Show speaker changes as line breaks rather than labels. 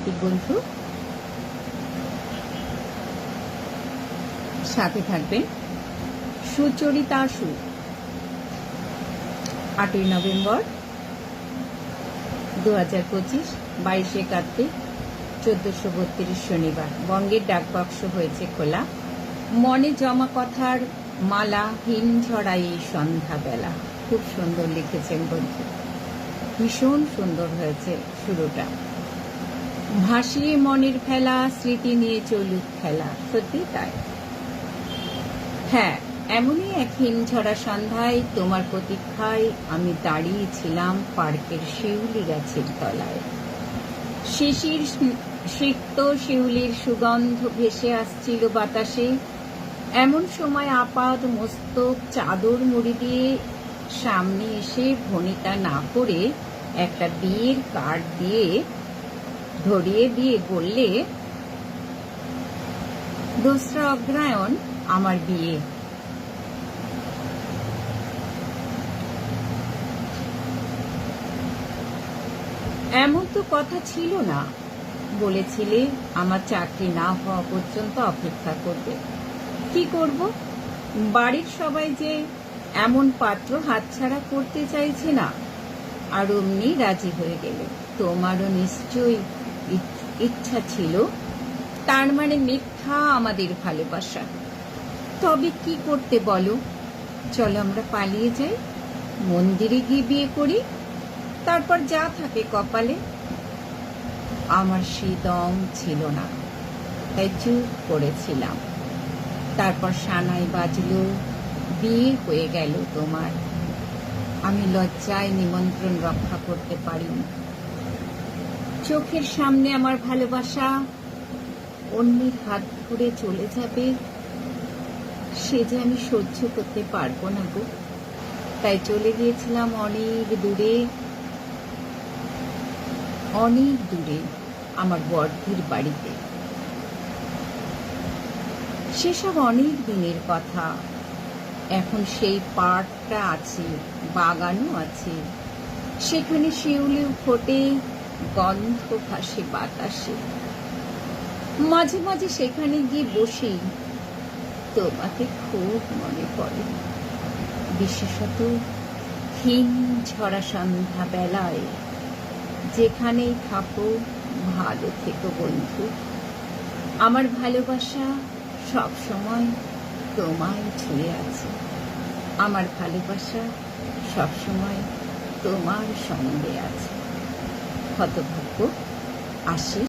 সাহিত্যিক বন্ধু, সাথে থাকবেন সুচরিতা সু। 8ই নভেম্বর 2025, 22শে কার্তিক, 1432 শনিবার। বঙ্গের ডাকবাক্স হয়েছে খোলা, মনে জমা কথার মালা হিম ঝরা এই সন্ধ্যাবেলা। খুব সুন্দর লিখেছেন বন্ধু, ভীষণ সুন্দর হয়েছে শুরুটা। ভাসিয়ে মনের ফেলা, স্মৃতি নিয়ে চলুক খেলা। সত্যি তাই। হ্যাঁ, এমনই এক হিমঝরা সন্ধ্যায় তোমার প্রতীক্ষায় আমি দাঁড়িয়েছিলাম পার্কের শিউলি গাছের তলায়। শিশির সিক্ত শিউলির সুগন্ধ ভেসে আসছিল বাতাসে। এমন সময় আপাদ মস্তক চাদর মুড়ি দিয়ে সামনে এসে ভনিতা না করে একটা বিয়ের কার্ড দিয়ে ধরিয়ে দিয়ে বললে, 2রা অগ্রহায়ণ আমার বিয়ে। এমন তো কথা ছিল না, বলেছিলে আমার চাকরি না হওয়া পর্যন্ত অপেক্ষা করবে। কি করব, বাড়ির সবাই যে এমন পাত্র হাতছাড়া করতে চাইছে না, আর অমনি রাজি হয়ে গেলে। তোমারও নিশ্চয়ই ইচ্ছা ছিল, তার মানে মিথ্যা আমাদের ভালোবাসা। তবে কি করতে বলো? চলো আমরা পালিয়ে যাই, মন্দিরে গিয়ে বিয়ে করি, তারপর যা থাকে কপালে। আমার সেই দম ছিল না, তাই চুপ করেছিলাম। তারপর সানাই বাজলো, বিয়ে হয়ে গেল তোমার। আমি লজ্জায় নিমন্ত্রণ রক্ষা করতে পারিনি। চোখের সামনে আমার ভালোবাসা অন্যের হাত ধরে চলে যাবে, সে যে আমি সহ্য করতে পারবো না গো। তাই চলে গিয়েছিলাম অনেক দূরে, অনেক দূরে আমার বড়দির বাড়িতে। সেসব অনেক দিনের কথা। এখন সেই পাড়টা আছে, বাগানও আছে, সেখানে শিউলিও ফোটে, গন্ধ ভাসে বাতাসে। মাঝে মাঝে সেখানে গিয়ে বসি, তোমাকে খুব মনে পড়ে। বিশেষত হিম ঝরা সন্ধ্যা বেলায়। যেখানেই থাকো ভালো থেকো বন্ধু। আমার ভালোবাসা সব সময় তোমায় ছুঁয়ে আছে। আমার ভালোবাসা সব সময় তোমার সঙ্গে আছে। হতভাগ্য। আসি।